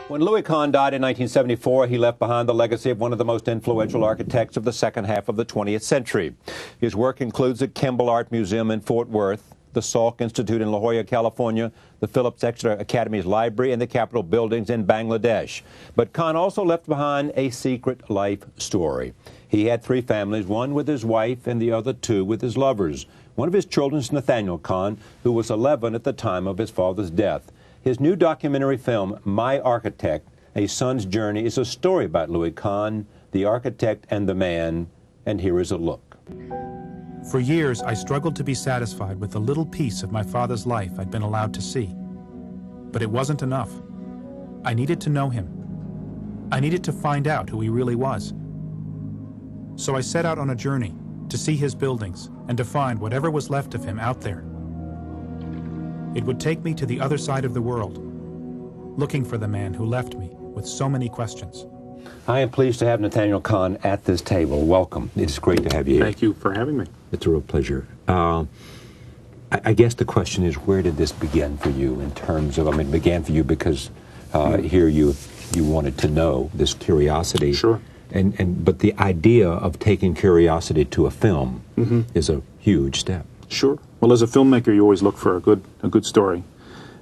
When Louis Kahn died in 1974, he left behind the legacy of one of the most influential architects of the second half of the 20th century. His work includes the Kimball Art Museum in Fort Worth, the Salk Institute in La Jolla, California, the Phillips Exeter Academy's library, and the Capitol buildings in Bangladesh. But Kahn also left behind a secret life story. He had 3 families, one with his wife and the other 2 with his lovers. One of his children is Nathaniel Kahn, who was 11 at the time of his father's death. His new documentary film, My Architect, A Son's Journey, is a story about Louis Kahn, the architect and the man, and here is a look. For years, I struggled to be satisfied with the little piece of my father's life I'd been allowed to see. But it wasn't enough. I needed to know him. I needed to find out who he really was. So I set out on a journey to see his buildings and to find whatever was left of him out there. It would take me to the other side of the world, looking for the man who left me with so many questions. I am pleased to have Nathaniel Kahn at this table. Welcome. It's great to have you here. Thank you for having me. It's a real pleasure. I guess the question is, where did this begin for you in terms of, it began for you because here you wanted to know, this curiosity. Sure. But the idea of taking curiosity to a film is a huge step. Sure. Well, as a filmmaker, you always look for a good story,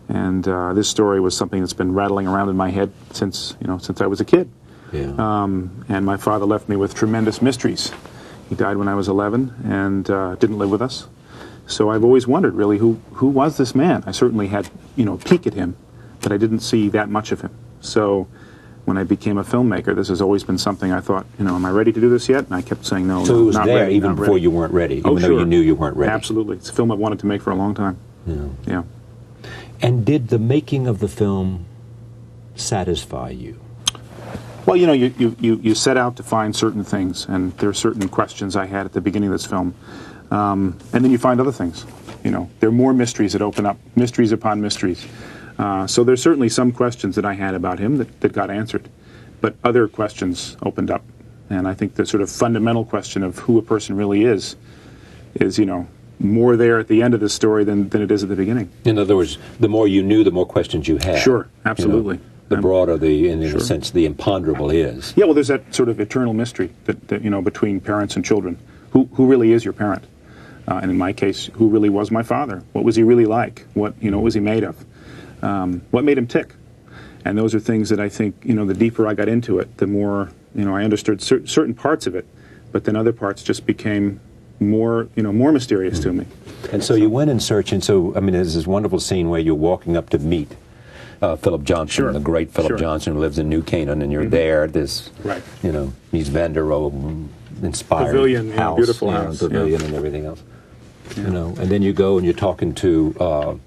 and this story was something that's been rattling around in my head since I was a kid. Yeah. And my father left me with tremendous mysteries. He died when I was 11 and didn't live with us. So I've always wondered, really, who was this man? I certainly had, a peek at him, but I didn't see that much of him. So when I became a filmmaker, this has always been something I thought, am I ready to do this yet? And I kept saying no. So it was not there ready, even not before ready. you weren't ready, Oh, even though sure. you knew you weren't ready. Absolutely. It's a film I've wanted to make for a long time. Yeah. And did the making of the film satisfy you? Well, you set out to find certain things, and there are certain questions I had at the beginning of this film, and then you find other things. There are more mysteries that open up, mysteries upon mysteries. So there's certainly some questions that I had about him that got answered, but other questions opened up, and I think the sort of fundamental question of who a person really is, more there at the end of the story than it is at the beginning. In other words, the more you knew, the more questions you had. Sure, absolutely. The broader in Sure. a sense, the imponderable is. Yeah, well, there's that sort of eternal mystery that between parents and children. Who really is your parent? And in my case, who really was my father? What was he really like? What was he made of? What made him tick? And those are things that I think, the deeper I got into it, the more, I understood certain parts of it, but then other parts just became more mysterious to me. And so you went in search, and so, there's this wonderful scene where you're walking up to meet Philip Johnson, Sure. the great Philip Sure. Johnson who lives in New Canaan, and you're there, this, Right. Mies van der Rohe inspired Pavilion, house, beautiful house, pavilion and everything else. And then you go and you're talking to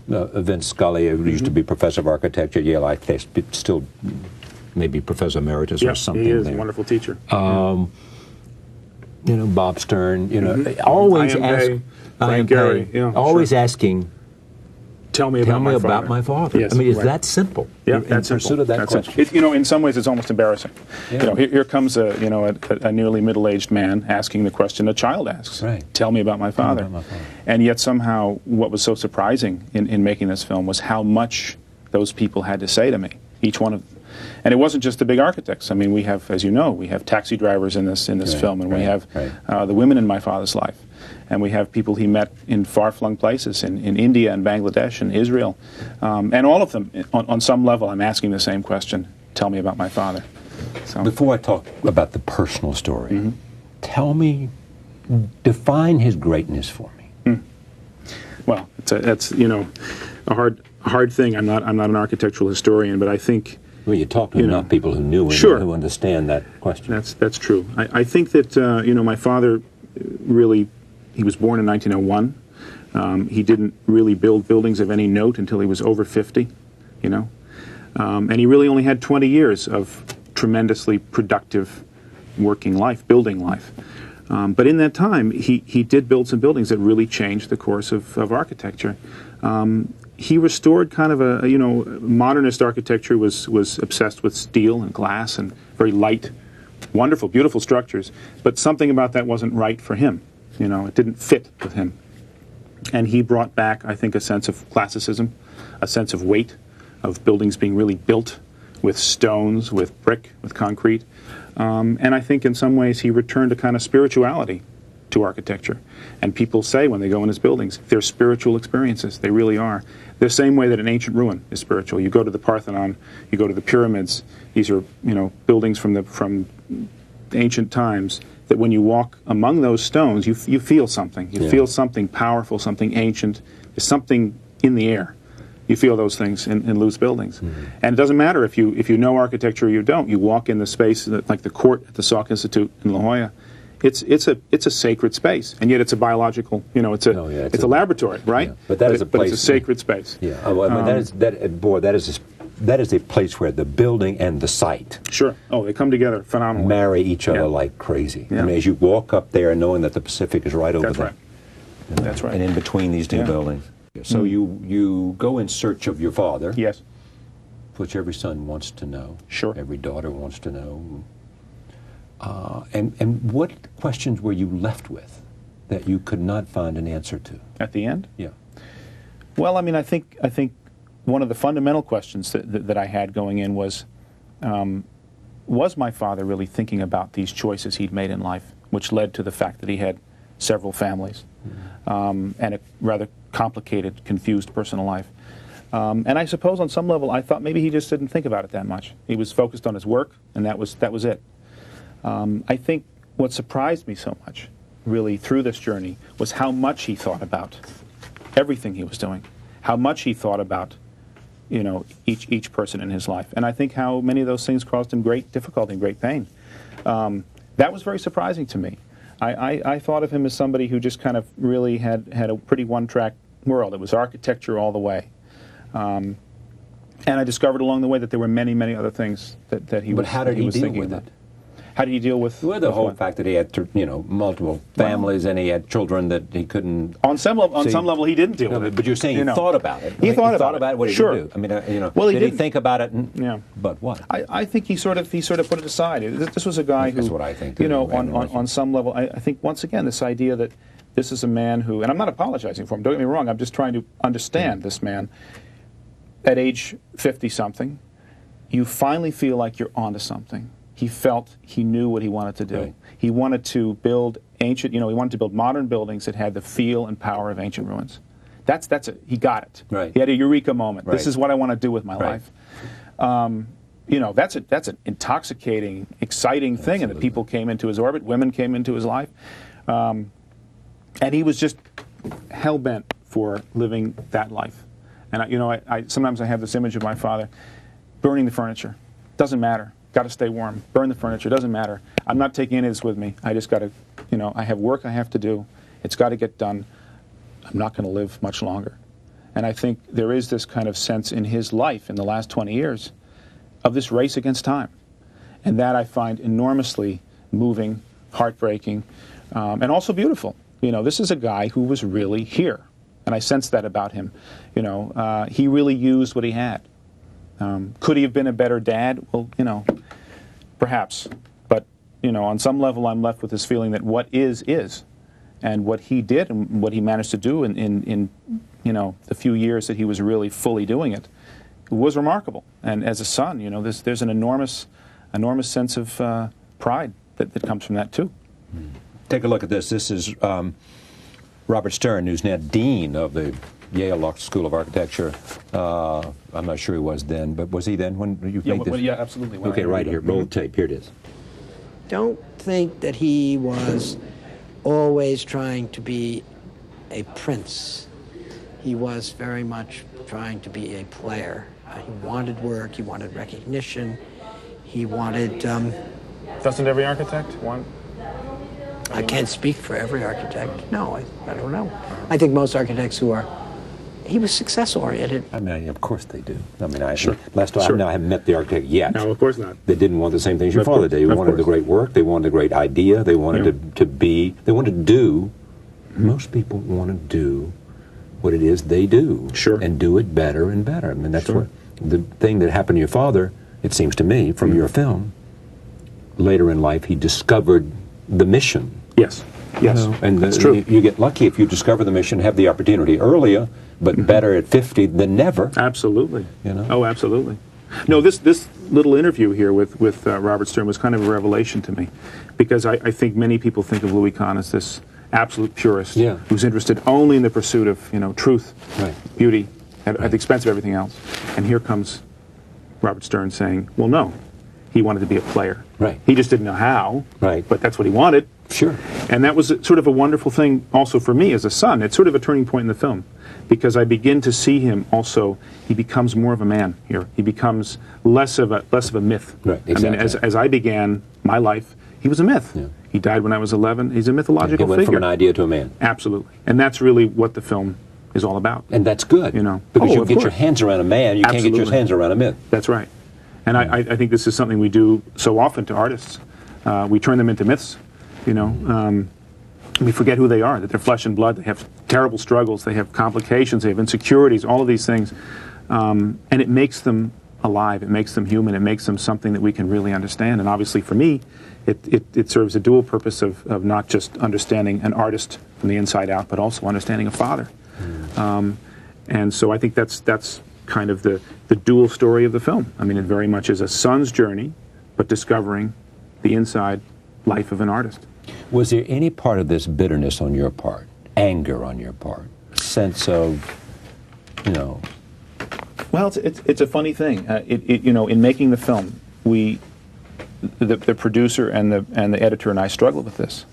Vince Scully, who used to be professor of architecture at Yale, I guess, still maybe professor emeritus or something. He is there. a wonderful teacher. Bob Stern, always Frank Gehry, always asking, Tell me about my my father. Yes, it's right. that simple. Yeah, in that's pursuit simple. of that That's question. simple. In some ways, it's almost embarrassing. Yeah. Here comes a nearly middle-aged man asking the question a child asks. Right. Tell me about my father. Tell me about my father. And yet somehow, what was so surprising in making this film was how much those people had to say to me. Each one of them. And it wasn't just the big architects. We have, as you know, we have taxi drivers in this film, and we have the women in my father's life. And we have people he met in far-flung places, in India and Bangladesh and Israel. And all of them, on some level, I'm asking the same question, tell me about my father. So. Before I talk about the personal story, define his greatness for me. Well, that's a hard thing. I'm not an architectural historian, but I think... Well, you talk to enough people who knew him, sure. who understand that question. That's true. I think that, my father really... He was born in 1901. He didn't really build buildings of any note until he was over 50, and he really only had 20 years of tremendously productive working life, building life. But in that time, he did build some buildings that really changed the course of architecture. He restored kind of modernist architecture was obsessed with steel and glass and very light, wonderful, beautiful structures, but something about that wasn't right for him. It didn't fit with him. And he brought back, I think, a sense of classicism, a sense of weight, of buildings being really built with stones, with brick, with concrete. And I think in some ways he returned a kind of spirituality to architecture. And people say when they go in his buildings, they're spiritual experiences. They really are. The same way that an ancient ruin is spiritual. You go to the Parthenon, you go to the pyramids. These are, buildings from ancient times, that when you walk among those stones, you feel something. You feel something powerful, something ancient. There's something in the air. You feel those things in Lou's buildings. And it doesn't matter if you know architecture or you don't. You walk in the space, like the court at the Salk Institute in La Jolla. It's a sacred space, and yet it's a biological. It's a laboratory, right? Yeah. But it's a sacred space. Yeah. Oh, I mean, that is a place where the building and the site. Sure. Oh, they come together phenomenally. Marry each other like crazy. Yeah. I mean, as you walk up there, knowing that the Pacific is right over there. Right. That's right. And in between these two buildings. So you go in search of your father. Yes. Which every son wants to know. Sure. Every daughter wants to know. And what questions were you left with that you could not find an answer to? At the end? Yeah. Well, I mean, I think one of the fundamental questions that I had going in was my father really thinking about these choices he'd made in life, which led to the fact that he had several families and a rather complicated, confused personal life. And I suppose on some level I thought maybe he just didn't think about it that much. He was focused on his work, and that was it. I think what surprised me so much, really, through this journey, was how much he thought about everything he was doing, how much he thought about, each person in his life, and I think how many of those things caused him great difficulty and great pain. That was very surprising to me. I thought of him as somebody who just kind of really had a pretty one-track world. It was architecture all the way. And I discovered along the way that there were many, many other things that he was thinking about. But how did he deal with it? How did he deal with? Well, the whole fact that he had, multiple families and he had children that he couldn't. On some level, he didn't deal with it. But you're saying he thought about it. He thought about it. What did he do? I mean, well, did he think about it? But what? I think he sort of put it aside. This was a guy who. That's what I think. On some level, I think once again this idea that this is a man who, and I'm not apologizing for him. Don't get me wrong. I'm just trying to understand this man. At age 50-something, you finally feel like you're onto something. He felt he knew what he wanted to do. Right. He wanted to build ancient, he wanted to build modern buildings that had the feel and power of ancient ruins. That's it. He got it. Right. He had a eureka moment. Right. This is what I want to do with my life. That's an intoxicating, exciting thing, and that people came into his orbit, women came into his life, and he was just hell bent for living that life. And I sometimes I have this image of my father burning the furniture. Doesn't matter. Got to stay warm. Burn the furniture. Doesn't matter. I'm not taking any of this with me. I just got to, I have work I have to do. It's got to get done. I'm not going to live much longer. And I think there is this kind of sense in his life in the last 20 years of this race against time. And that I find enormously moving, heartbreaking, and also beautiful. This is a guy who was really here. And I sense that about him. He really used what he had. Could he have been a better dad? Well, perhaps. But, on some level I'm left with this feeling that what is. And what he did and what he managed to do in the few years that he was really fully doing it was remarkable. And as a son, there's an enormous sense of pride that comes from that too. Take a look at this. This is Robert Stern, who's now dean of the Yale School of Architecture. I'm not sure he was then, but was he then when you made this? Yeah, absolutely. Okay, right here. Roll the tape. Here it is. Don't think that he was always trying to be a prince. He was very much trying to be a player. He wanted work. He wanted recognition. He wanted... Doesn't every architect want... I can't speak for every architect. No, I don't know. I think most architects he was success-oriented. I mean, of course they do. I mean, I Sure. haven't met the architect yet. No, of course not. They didn't want the same things your Of father course, did. They of wanted the course. great work. They wanted a great idea. They wanted they wanted to do. Most people want to do what it is they do. Sure. And do it better and better. I mean, that's Sure. what the thing that happened to your father, it seems to me, from your film, later in life, he discovered the mission. Yes. Yes. And that's true. You get lucky if you discover the mission, have the opportunity earlier, but better at 50 than never. Absolutely. You know? Oh, absolutely. No, this little interview here with Robert Stern was kind of a revelation to me, because I think many people think of Louis Kahn as this absolute purist who's interested only in the pursuit of truth, beauty, at the expense of everything else. And here comes Robert Stern saying, well, no, he wanted to be a player. Right. He just didn't know how. Right. But that's what he wanted. Sure. And that was sort of a wonderful thing also for me as a son. It's sort of a turning point in the film, because I begin to see him also, he becomes more of a man here. He becomes less of a myth. Right, exactly. I mean, as I began my life, he was a myth. Yeah. He died when I was 11. He's a mythological figure. He went from an idea to a man. Absolutely. And that's really what the film is all about. And that's good. Because you get your hands around a man, you can't get your hands around a myth. That's right. And I think this is something we do so often to artists. We turn them into myths. We forget who they are, that they're flesh and blood. They have terrible struggles. They have complications. They have insecurities, all of these things. And it makes them alive. It makes them human. It makes them something that we can really understand. And obviously for me, it serves a dual purpose of not just understanding an artist from the inside out, but also understanding a father. And so I think that's kind of the dual story of the film. I mean, it very much is a son's journey, but discovering the inside life of an artist. Was there any part of this bitterness on your part, anger on your part, sense of, Well, it's a funny thing. In making the film, the producer and the editor and I struggled with this.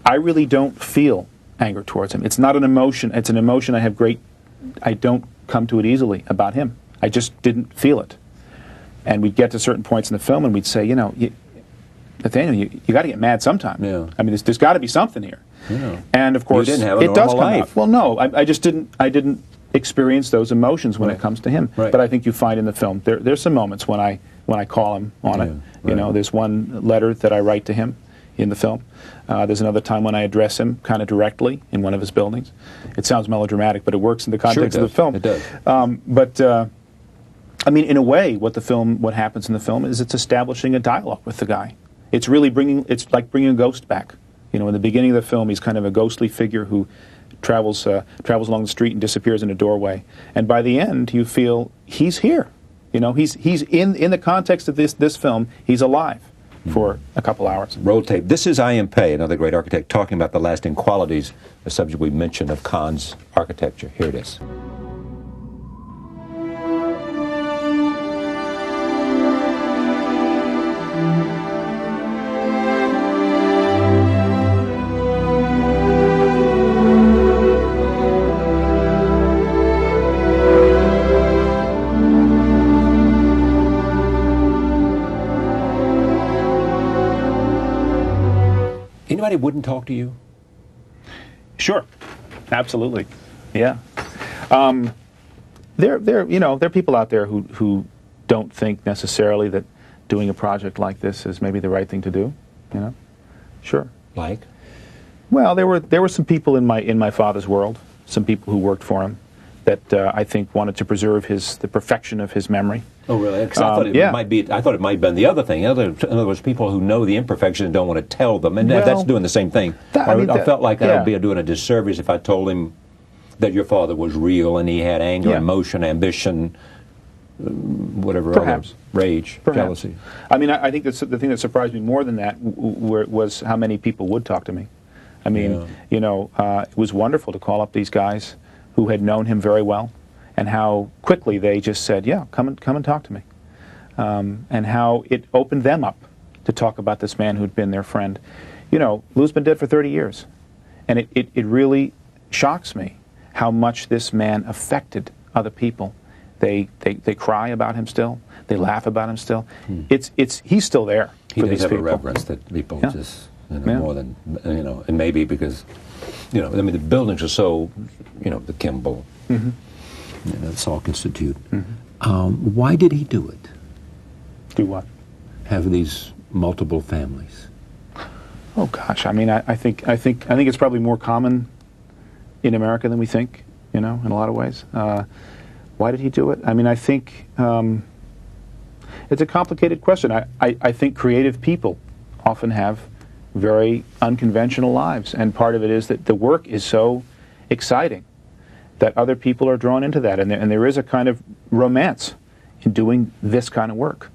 I really don't feel anger towards him. It's not an emotion. It's an emotion I don't come to it easily about him. I just didn't feel it. And we'd get to certain points in the film and we'd say, Nathaniel, you got to get mad sometime. Yeah. I mean, there's got to be something here. Yeah. And of course, you didn't have a it does normal come life. out. Well, no, I just didn't. I didn't experience those emotions when it comes to him. Right. But I think you find in the film there's some moments when I call him on it. Right. There's one letter that I write to him in the film. There's another time when I address him kind of directly in one of his buildings. It sounds melodramatic, but it works in the context of the film. It does. I mean, in a way, what happens in the film is it's establishing a dialogue with the guy. It's really it's like bringing a ghost back. In the beginning of the film, he's kind of a ghostly figure who travels along the street and disappears in a doorway. And by the end, you feel he's here. He's in the context of this film, he's alive for a couple hours. Roll tape. This is I.M. Pei, another great architect, talking about the lasting qualities, a subject we mentioned, of Kahn's architecture. Here it is. Anybody wouldn't talk to you? Sure, absolutely, yeah. There are people out there who don't think necessarily that doing a project like this is maybe the right thing to do. Sure. Like? Well, there were some people in my father's world, some people who worked for him, that I think wanted to preserve the perfection of his memory. Oh, really? Because I thought it might be. I thought it might have been the other thing. In other words, people who know the imperfections and don't want to tell them, and that's doing the same thing. I felt like I would be doing a disservice if I told him that your father was real and he had anger, emotion, ambition, whatever, perhaps rage, jealousy. I mean, I think the thing that surprised me more than that was how many people would talk to me. I mean, it was wonderful to call up these guys who had known him very well, and how quickly they just said, "Yeah, come and talk to me," and how it opened them up to talk about this man who'd been their friend. Lou's been dead for 30 years, and it really shocks me how much this man affected other people. They cry about him still. They laugh about him still. He's still there for these people. He does have a reverence that people just more than and maybe because I mean the buildings are so the Kimball. Mm-hmm. The Salk Institute. Mm-hmm. Why did he do it? Do what? Have these multiple families. Oh gosh, I mean, I think it's probably more common in America than we think. In a lot of ways. Why did he do it? I mean, I think it's a complicated question. I think creative people often have very unconventional lives, and part of it is that the work is so exciting that other people are drawn into that, and there is a kind of romance in doing this kind of work.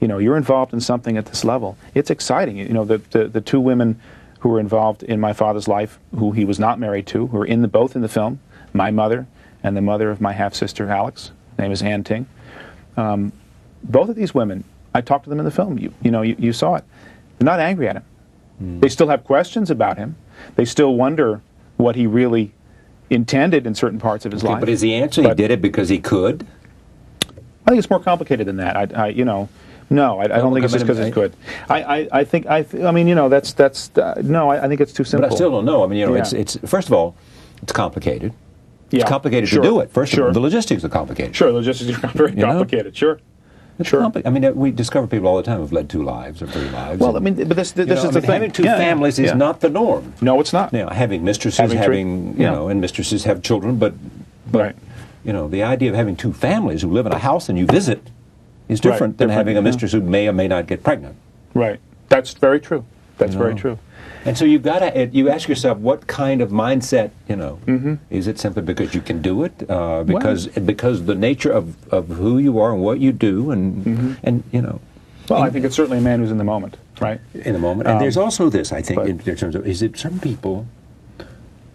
You know, you're involved in something at this level. It's exciting. You know, the two women who were involved in my father's life, who he was not married to, who are both in the film, my mother and the mother of my half-sister, Alex. Her name is Ann Ting. Both of these women, I talked to them in the film. You saw it. They're not angry at him. They still have questions about him. They still wonder what he really intended in certain parts of his life. But is the answer he did it because he could? I think it's more complicated than that. No, I don't think it's just because it's good. I mean, you know, no, I think it's too simple. But I still don't know. I mean, you know, Yeah. it's first of all, it's complicated. Yeah. It's complicated Sure. to do it. First of all, Sure. the logistics are complicated. Sure, logistics are very know? complicated. Sure. It's Sure. I mean, we discover people all the time who've led 2 lives or 3 lives. Well, I mean, but this you know, is I the mean, thing. having 2 Yeah, families is yeah. not the norm. No, it's not. You know, having mistresses, Having you know, and mistresses have children, but Right. you know, the idea of having 2 families who live in a house and you visit is different than different, having a yeah. mistress who may or may not get pregnant. Right. That's very true. That's You very know? true. And so you've got to, you ask yourself, what kind of mindset, you know, is it simply because you can do it, because the nature of who you are and what you do, and you know. Well, I think it's certainly a man who's in the moment, right? In the moment. And there's also this, I think, in terms of, is it some people,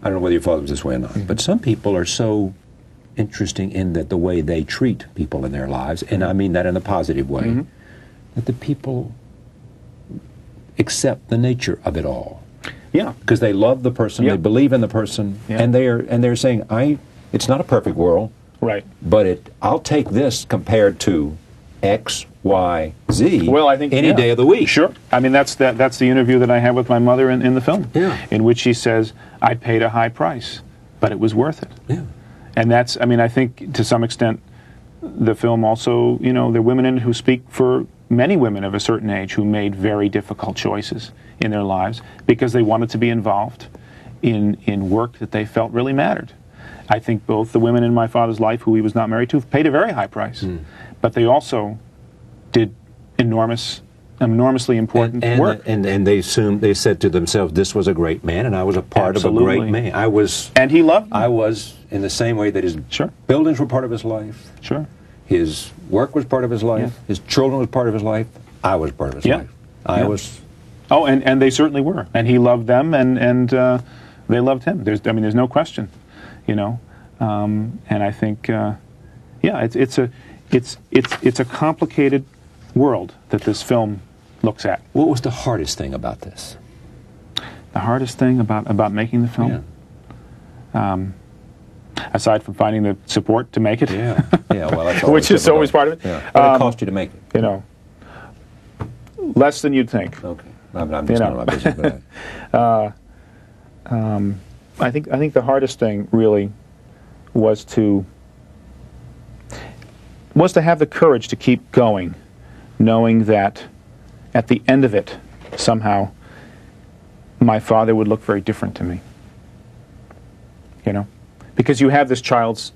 I don't know whether your father was this way or not, but some people are so interesting in that the way they treat people in their lives, and I mean that in a positive way, that the people accept the nature of it all. Yeah. Because they love the person, Yeah. they believe in the person, Yeah. and they're saying, it's not a perfect world, Right. but I'll take this compared to X, Y, Z. Well, I think any day of the week. Sure. I mean, that's the interview that I had with my mother in the film. Yeah. In which she says, "I paid a high price, but it was worth it." Yeah. And that's, I mean, I think to some extent, the film also, you know, there are women in it who speak for many women of a certain age who made very difficult choices in their lives because they wanted to be involved in work that they felt really mattered. I think both the women in my father's life, who he was not married to, paid a very high price, but they also did enormously important work. And they said to themselves, this was a great man, and I was a part Absolutely. of a great man. And he loved them. I was in the same way that his Sure. buildings were part of his life. Sure. His work was part of his life. Yeah. His children was part of his life. I was part of his Yeah. life. I Yeah. was. Oh, and they certainly were. And he loved them, and they loved him. There's no question, you know. And I think, it's a complicated world that this film looks at. What was the hardest thing about this? The hardest thing about making the film, aside from finding the support to make it, Yeah. Well, that's which is difficult. always part of it. Yeah. What did it cost you to make it? You know, less than you'd think. Okay. I'm just none of my business with that. I think the hardest thing really was to have the courage to keep going, knowing that at the end of it, somehow, my father would look very different to me. You know, because you have this child's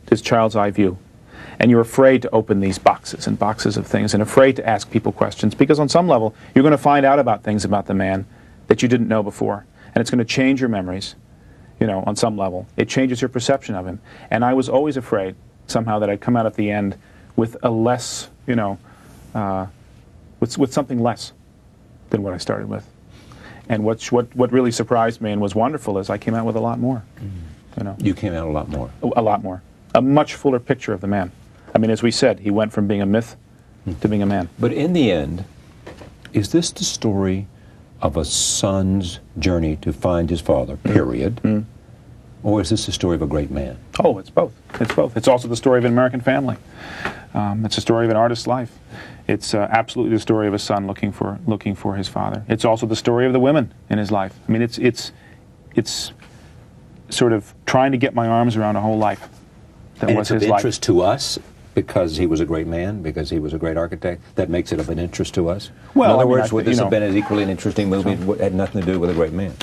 eye view, and you're afraid to open these boxes and boxes of things, and afraid to ask people questions, because on some level, you're going to find out about things about the man that you didn't know before, and it's going to change your memories. You know, on some level, it changes your perception of him. And I was always afraid somehow that I'd come out at the end with a less, you know, with something less than what I started with. And what really surprised me and was wonderful is I came out with a lot more. You know, You came out a lot more. a lot more, a much fuller picture of the man. I mean, as we said, he went from being a myth to being a man. But in the end, is this the story of a son's journey to find his father, period? Or is this the story of a great man? Oh, it's both. It's both. It's also the story of an American family. It's the story of an artist's life. It's absolutely the story of a son looking for his father. It's also the story of the women in his life. I mean, it's sort of trying to get my arms around a whole life that And was it's of his life. interest to us because he was a great man, because he was a great architect. That makes it of an interest to us. Well, in other I mean, words, would this have been as equally an interesting movie? It had nothing to do with a great man.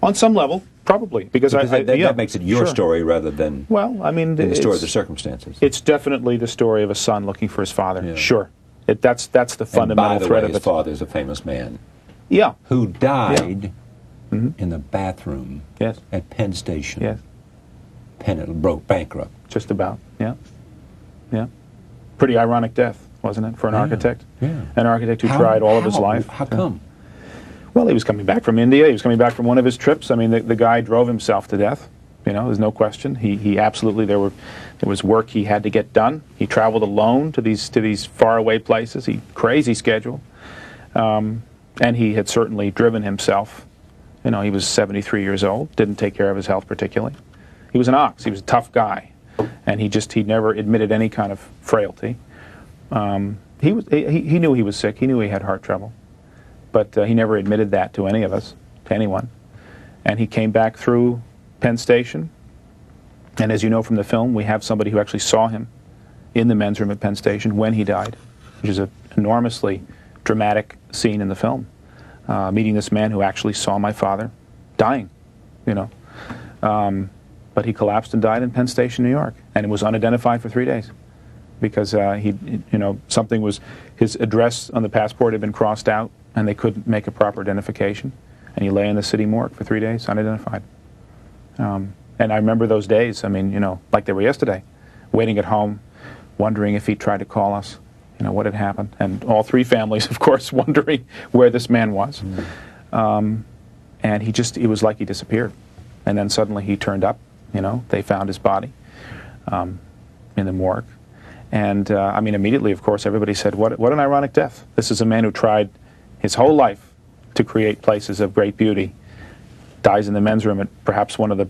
On some level, probably, because that makes it your sure. story rather than Well, I mean, the story of it's- the circumstances. It's definitely the story of a son looking for his father. Yeah. Sure, that's the And fundamental by the thread way, of his it. father's a famous man Yeah. who died in the bathroom Yes. at Penn Station. Yes. Broke bankrupt. Just about. Yeah. Yeah. Pretty ironic death, wasn't it, for an architect? Yeah. An architect who tried all of his life. How come? Well, he was coming back from India. He was coming back from one of his trips. I mean, the guy drove himself to death. You know, there's no question. He absolutely, there was work he had to get done. He traveled alone to these faraway places. Crazy schedule. And he had certainly driven himself. You know, he was 73 years old, didn't take care of his health particularly. He was an ox. He was a tough guy. And he never admitted any kind of frailty. He knew he was sick. He knew he had heart trouble. But he never admitted that to any of us, to anyone. And he came back through Penn Station. And as you know from the film, we have somebody who actually saw him in the men's room at Penn Station when he died, which is an enormously dramatic scene in the film. Meeting this man who actually saw my father dying, you know. But he collapsed and died in Penn Station, New York. And it was unidentified for 3 days because something was, his address on the passport had been crossed out and they couldn't make a proper identification. And he lay in the city morgue for 3 days, unidentified. And I remember those days, I mean, you know, like they were yesterday, waiting at home, wondering if he'd tried to call us, you know, what had happened. And all three families, of course, wondering where this man was. And it was like he disappeared. And then suddenly he turned up, you know, they found his body in the morgue. And, I mean, immediately, of course, everybody said, what an ironic death. This is a man who tried his whole life to create places of great beauty, dies in the men's room at perhaps one of the,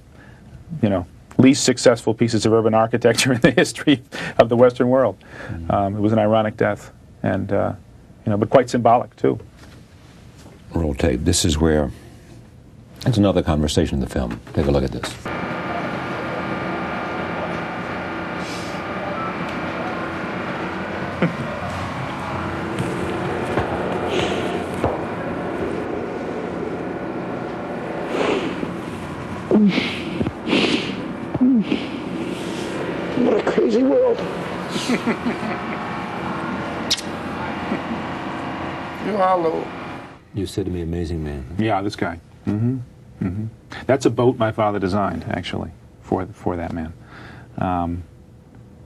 you know, least successful pieces of urban architecture in the history of the Western world. It was an ironic death, and, you know, but quite symbolic, too. Roll tape. This is where, it's another conversation in the film. Take a look at this. What a crazy world. You hollow. You said to me, amazing man. Yeah, this guy. That's a boat my father designed, actually, for that man.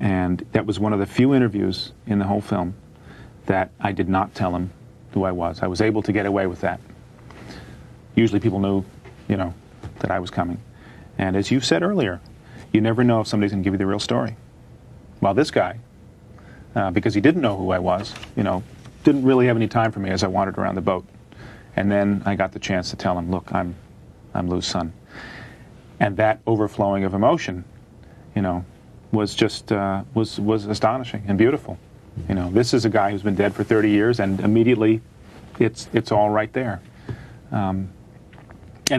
And that was one of the few interviews in the whole film that I did not tell him who I was. I was able to get away with that. Usually people knew, you know, that I was coming. And as you said earlier, you never know if somebody's going to give you the real story. Well, this guy, because he didn't know who I was, you know, didn't really have any time for me as I wandered around the boat. And then I got the chance to tell him, look, I'm Lou's son. And that overflowing of emotion, you know, was just, was astonishing and beautiful. You know, this is a guy who's been dead for 30 years, and immediately it's all right there. And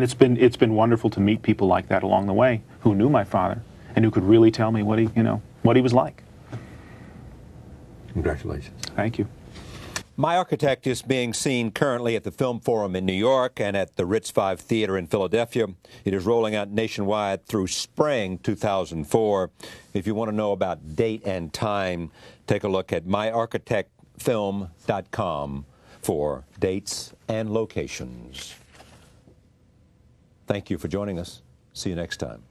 it's been wonderful to meet people like that along the way who knew my father and who could really tell me what he was like. Congratulations. Thank you. My Architect is being seen currently at the Film Forum in New York and at the Ritz 5 Theater in Philadelphia. It is rolling out nationwide through spring 2004. If you want to know about date and time, take a look at myarchitectfilm.com for dates and locations. Thank you for joining us. See you next time.